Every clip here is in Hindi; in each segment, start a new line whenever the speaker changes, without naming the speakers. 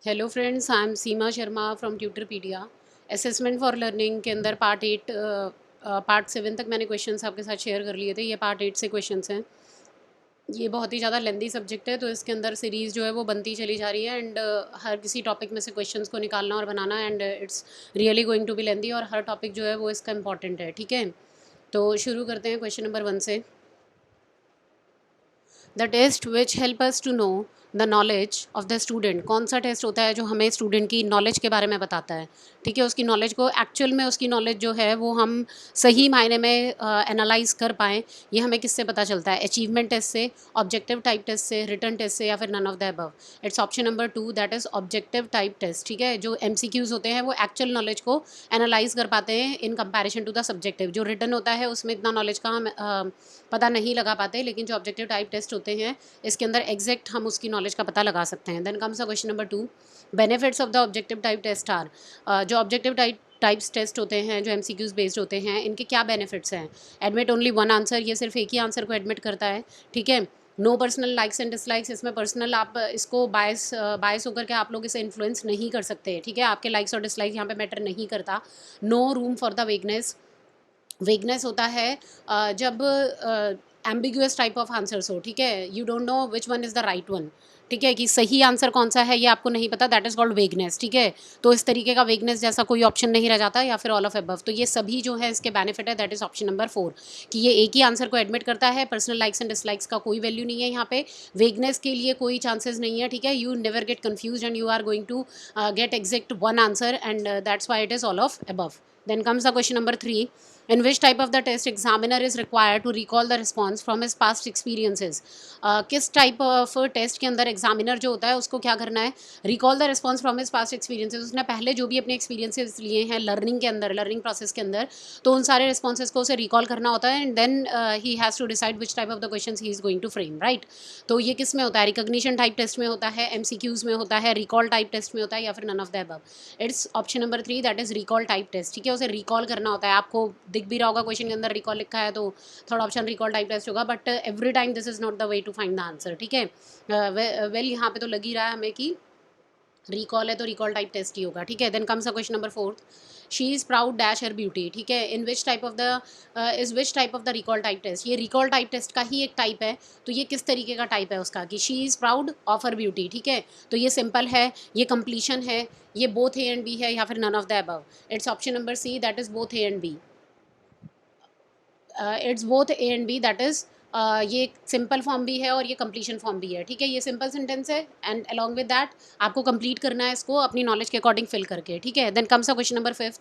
Hello friends, I am Seema Sharma from Tutorpedia. Assessment for learning के अंदर पार्ट 7 तक मैंने क्वेश्चंस आपके साथ शेयर कर लिए थे। ये पार्ट 8 से क्वेश्चंस हैं। ये बहुत ही ज़्यादा लेंदी सब्जेक्ट है, तो इसके अंदर सीरीज़ जो है वो बनती चली जा रही है एंड हर किसी टॉपिक में से क्वेश्चंस को निकालना और बनाना and it's really going to be lengthy और हर टॉपिक जो है वो इसका इंपॉर्टेंट है। ठीक है, तो शुरू करते हैं क्वेश्चन नंबर 1 से। The test which help us to know the knowledge of the student. कौन सा टेस्ट होता है जो हमें स्टूडेंट की नॉलेज के बारे में बताता है? ठीक है, उसकी नॉलेज को एक्चुअल में उसकी नॉलेज जो है वो हम सही मायने में एनालाइज कर पाएँ। ये हमें किससे पता चलता है? अचीवमेंट टेस्ट से, ऑब्जेक्टिव टाइप टेस्ट से, रिटन टेस्ट से, या फिर none of the above. It's option number 2, that is objective type test. ठीक है, जो MCQs होते हैं वो एक्चुअल नॉलेज को एनालाइज कर पाते हैं in comparison to the subjective. जो रिटन होता है उसमें इतना नॉलेज का हम पता नहीं लगा पाते, लेकिन जो ऑब्जेक्टिव टाइप टेस्ट होते हैं इसके अंदर एग्जैक्ट हम उसकी नॉलेज का पता लगा सकते हैं। Then comes the question number 2, benefits of the objective type test are. जो ऑब्जेक्टिव टाइप्स टेस्ट होते हैं, जो MCQs बेस्ड होते हैं, इनके क्या बेनिफिट्स हैं? एडमिट ओनली वन आंसर, ये सिर्फ एक ही आंसर को एडमिट करता है। ठीक है, no personal likes and dislikes, इसमें पर्सनल आप इसको बायस होकर के आप लोग इसे इन्फ्लुएंस नहीं कर सकते। ठीक है, आपके लाइक्स और डिसलाइक्स यहाँ पे मैटर नहीं करता। No room for the vagueness, vagueness होता है जब एम्बिगुअस टाइप ऑफ आंसर्स हो। ठीक है, you don't know which one is the right one. ठीक है, कि सही आंसर कौन सा है ये आपको नहीं पता, दैट इज़ कॉल्ड वेगनेस। ठीक है, तो इस तरीके का वेगनेस जैसा कोई ऑप्शन नहीं रह जाता, या फिर ऑल ऑफ अबव। तो ये सभी जो है इसके बेनिफिट है, दैट इज ऑप्शन नंबर 4, कि ये एक ही आंसर को एडमिट करता है। पर्सनल लाइक्स एंड डिसलाइक्स का कोई वैल्यू नहीं है यहाँ पे, वेगनेस के लिए कोई चांसेस नहीं है। ठीक है, you never get confuse and you are going to get exact one answer and that's why it is all of above. Then comes the question number 3. In which type of the test examiner is required to recall the response from his past experiences? किस टाइप ऑफ टेस्ट के अंदर एग्जामिनर जो होता है उसको क्या करना है? Recall the response from his past experiences. उसने पहले जो भी अपने एक्सपीरियंसेस लिए हैं लर्निंग के अंदर, लर्निंग प्रोसेस के अंदर, तो उन सारे रिस्पॉन्सेस को उसे रिकॉल करना होता है and then he has to decide which type of the question he is going to frame, right? तो ये किस में होता है? रिकॉग्निशन टाइप टेस्ट में होता है, MCQs में होता है, रिकॉल टाइप टेस्ट में होता है, या फिर none of the above. It's option number 3, that is recall type test. ठीक है, उसे रिकॉल करना होता है। आपको दिख भी रहा होगा क्वेश्चन के अंदर रिकॉल लिखा है, तो third option recall type test होगा, but every time this is not the way to find the answer. ठीक है, वेल यहाँ पे तो लग ही रहा है हमें कि रिकॉल है तो रिकॉल टाइप टेस्ट ही होगा। ठीक है, then comes a question number 4, she is proud dash her beauty. ठीक है, in which type of the is which type of the recall type test. ये रिकॉल टाइप टेस्ट का ही एक टाइप है, तो ये किस तरीके का टाइप है उसका? कि she is proud of her beauty. ठीक है, तो ये सिंपल है, ये कंप्लीशन है, ये बोथ ए एंड बी है, या फिर none of the above. It's option number C, that is both A and B. It's both A and B, that is ये सिंपल फॉर्म भी है और ये कंप्लीशन फॉर्म भी है। ठीक है, ये सिंपल सेंटेंस है एंड अलॉन्ग विद दैट आपको कंप्लीट करना है इसको अपनी नॉलेज के अकॉर्डिंग फिल करके। ठीक है, then comes a question number 5,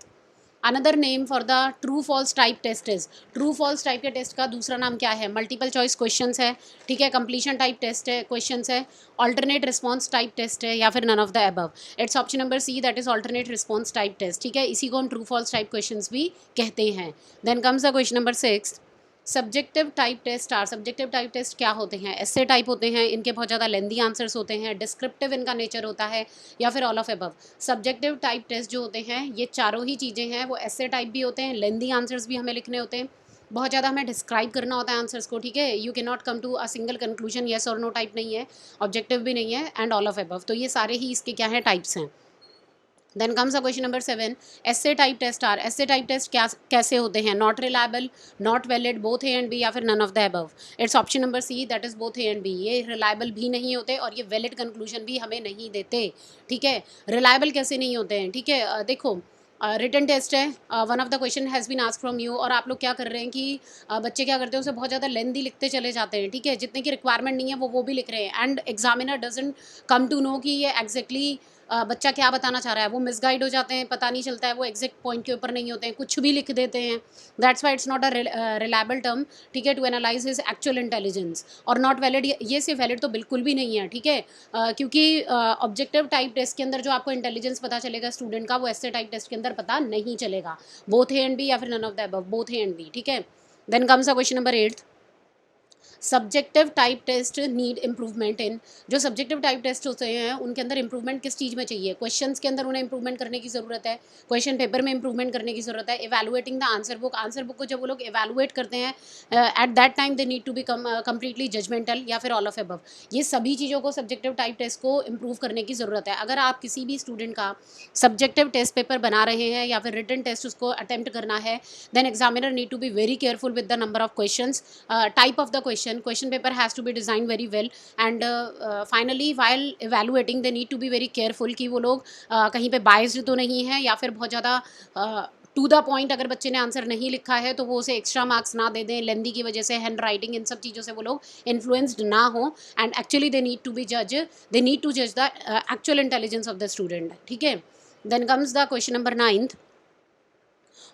another name for the true false type test is. True false type के टेस्ट का दूसरा नाम क्या है? मल्टीपल चॉइस क्वेश्चन है। ठीक है, कंप्लीशन टाइप टेस्ट है, क्वेश्चन है, ऑल्टरनेट रिस्पॉन्स टाइप टेस्ट है, या फिर none of the above. It's option number C, that is alternate response type test. ठीक है, इसी को हम ट्रू फॉल्स टाइप क्वेश्चन भी कहते हैं। Then comes the question number 6, subjective type test are. Subjective type test क्या होते हैं? ऐसे टाइप होते हैं, इनके बहुत ज़्यादा लेंदी आंसर्स होते हैं, डिस्क्रिप्टिव इनका नेचर होता है, या फिर all of above. Subjective type test जो होते हैं ये चारों ही चीज़ें हैं, वो ऐसे टाइप भी होते हैं, लेंदी आंसर्स भी हमें लिखने होते हैं, बहुत ज़्यादा हमें डिस्क्राइब करना होता है आंसर्स को। ठीक है, you can not come to a single conclusion, yes और नो टाइप नहीं है, ऑब्जेक्टिव भी नहीं है, एंड ऑल ऑफ अबव। तो ये सारे ही इसके क्या हैं? टाइप्स हैं। Then comes a question number 7, essay type test are. Essay type test क्या कैसे होते हैं? Not reliable, not valid, both A and B, या फिर none of the above. It's option number C, that is both A and B. ये रिलायबल भी नहीं होते और ये वैलिड कंक्लूजन भी हमें नहीं देते। ठीक है, रिलायबल कैसे नहीं होते हैं? ठीक है, देखो, रिटन टेस्ट है, one of the question has been asked from you, और आप लोग क्या कर रहे हैं कि बच्चे क्या करते हैं उसे बहुत ज़्यादा लेंदी लिखते चले जाते हैं। ठीक है, जितने की रिक्वायरमेंट नहीं है वो भी लिख रहे हैं, and examiner doesn't come to know कि ये एग्जैक्टली बच्चा क्या बताना चाह रहा है। वो मिसगाइड हो जाते हैं, पता नहीं चलता है, वो एग्जैक्ट पॉइंट के ऊपर नहीं होते हैं, कुछ भी लिख देते हैं। That's why it's not a reliable term. ठीक है, to analyse his actual intelligence. और नॉट वैलिड, ये सिर्फ वैलिड तो बिल्कुल भी नहीं है। ठीक है, क्योंकि ऑब्जेक्टिव टाइप टेस्ट के अंदर जो आपको इंटेलिजेंस पता चलेगा स्टूडेंट का, वो ऐसे टाइप टेस्ट के अंदर पता नहीं चलेगा। बोथ ए एंड बी, या फिर none of the above, both A and B. ठीक है, then comes a question number 8, subjective type test need improvement in, जो सब्जेक्टिव टाइप टेस्ट होते हैं उनके अंदर इंप्रूवमेंट किस चीज़ में चाहिए, क्वेश्चंस के अंदर उन्हें इंप्रूवमेंट करने की ज़रूरत है, क्वेश्चन पेपर में इंप्रूवमेंट करने की ज़रूरत है, इवैल्यूएटिंग द आंसर बुक को जब वो लोग इवैल्यूएट करते हैं at that time they need to be completely judgemental, या फिर ऑल ऑफ अबव। ये सभी चीज़ों को सब्जेक्टिव टाइप टेस्ट को इम्प्रूव करने की ज़रूरत है। अगर आप किसी भी स्टूडेंट का सब्जेक्टिव टेस्ट पेपर बना रहे हैं या फिर रिटन टेस्ट उसको अटेम्प्ट करना है, then examiner need to be very careful with the number of questions, type of the question paper has to be designed very well, and finally while evaluating they need to be very careful कि वो लोग कहीं पे biased तो नहीं है, या फिर बहुत ज़्यादा टू द पॉइंट अगर बच्चे ने आंसर नहीं लिखा है तो वो उसे एक्स्ट्रा मार्क्स ना दे दें, लेंदी की वजह से, हैंड राइटिंग, इन सब चीज़ों से वो लोग इन्फ्लुएंस्ड ना हो, and actually they need to जज the actual intelligence of the student. ठीक है, then comes the question number 9th,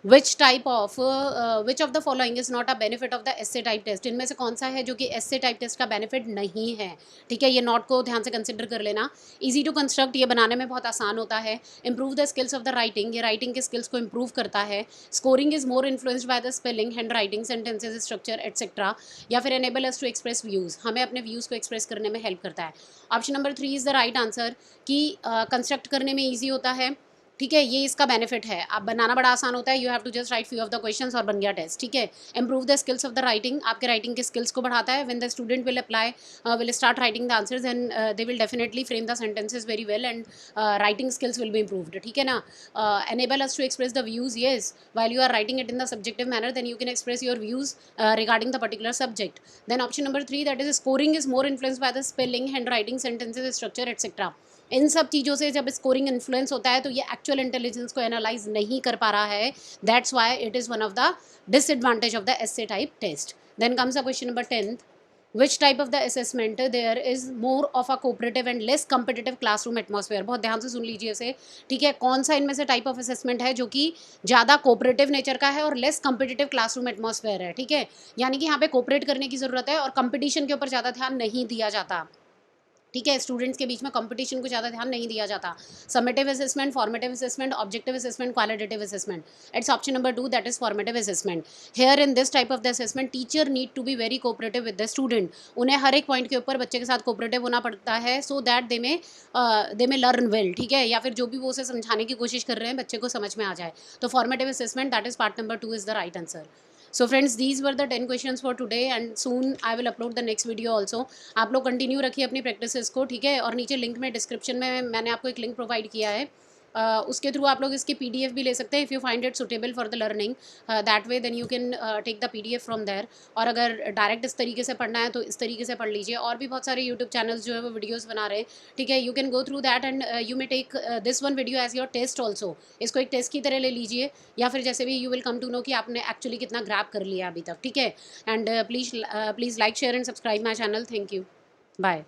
which of the following is not a benefit of the essay type test, इनमें से कौन सा है जो कि एस्से टाइप टेस्ट का बेनिफिट नहीं है। ठीक है, ये नोट को ध्यान से कंसिडर कर लेना। इजी टू कंस्ट्रक्ट, ये बनाने में बहुत आसान होता है। Improve the skills of the writing, ये राइटिंग के स्किल्स को इंप्रूव करता है। Scoring is more influenced by the spelling, hand writing, sentences structure etcetera, या फिर enable us to express views, हमें अपने व्यूज़ को एक्सप्रेस करने में हेल्प करता है। Option number 3 is the right answer, कि कंस्ट्रक्ट करने में ईजी होता है। ठीक है, ये इसका बेनिफिट है। आप बनाना बड़ा आसान होता है, you have to just write few of the questions और बन गया टेस्ट। ठीक है, improve the skills of the writing, आपके राइटिंग के स्किल्स को बढ़ाता है। When the student will apply will start writing the answers and they will definitely frame the sentences very well, and writing skills will be improved. ठीक है ना, enable us to express the views, yes, while you are writing it in the subjective manner then you can express your views regarding the particular subject. Then option number 3 that is scoring is more influenced by the spelling, hand writing, sentences structure etcetera. इन सब चीज़ों से जब स्कोरिंग इन्फ्लुएंस होता है तो ये एक्चुअल इंटेलिजेंस को एनालाइज नहीं कर पा रहा है, that's why it is one of the disadvantage of the essay type test. Then comes the question number 10th, which type of the assessment there is more of a cooperative and less competitive classroom atmosphere, बहुत ध्यान से सुन लीजिए इसे। ठीक है, कौन सा इनमें से टाइप ऑफ असेसमेंट है जो कि ज़्यादा कोऑपरेटिव नेचर का है और लेस कम्पिटिटिव क्लासरूम एटमॉस्फेयर है। ठीक है, यानी कि यहाँ पे कोऑपरेट करने की ज़रूरत है और कंपटीशन के ऊपर ज़्यादा ध्यान नहीं दिया जाता। ठीक है, स्टूडेंट्स के बीच में कंपटीशन को ज़्यादा ध्यान नहीं दिया जाता। Summative assessment, formative assessment, objective assessment, qualitative assessment, it's option number 2 that is formative assessment. Here in this type of the assessment teacher need to be very cooperative with the student, उन्हें हर एक पॉइंट के ऊपर बच्चे के साथ कोऑपरेटिव होना पड़ता है, so that they may learn well. ठीक है, या फिर जो भी वो उसे समझाने की कोशिश कर रहे हैं बच्चे को समझ में आ जाए। तो formative assessment that is part number 2 is the right answer. So friends, these were the 10 questions for today and soon I will upload the next video also. आप लोग कंटिन्यू रखिए अपनी प्रैक्टिसेस को। ठीक है, और नीचे लिंक में डिस्क्रिप्शन में मैंने आपको एक लिंक प्रोवाइड किया है, उसके थ्रू आप लोग इसकी PDF भी ले सकते हैं if you find it suitable for the learning, that way then you can take the PDF from there. और अगर डायरेक्ट इस तरीके से पढ़ना है तो इस तरीके से पढ़ लीजिए। और भी बहुत सारे यूट्यूब चैनल्स जो है वो वीडियोज़ बना रहे हैं। ठीक है, you can go through that and you may take this one video as your test also, इसको एक टेस्ट की तरह ले लीजिए, या फिर जैसे भी you will come to know कि आपने एक्चुअली कितना ग्रैब कर लिया अभी तक। ठीक है, and please like share and subscribe my channel. Thank you, bye.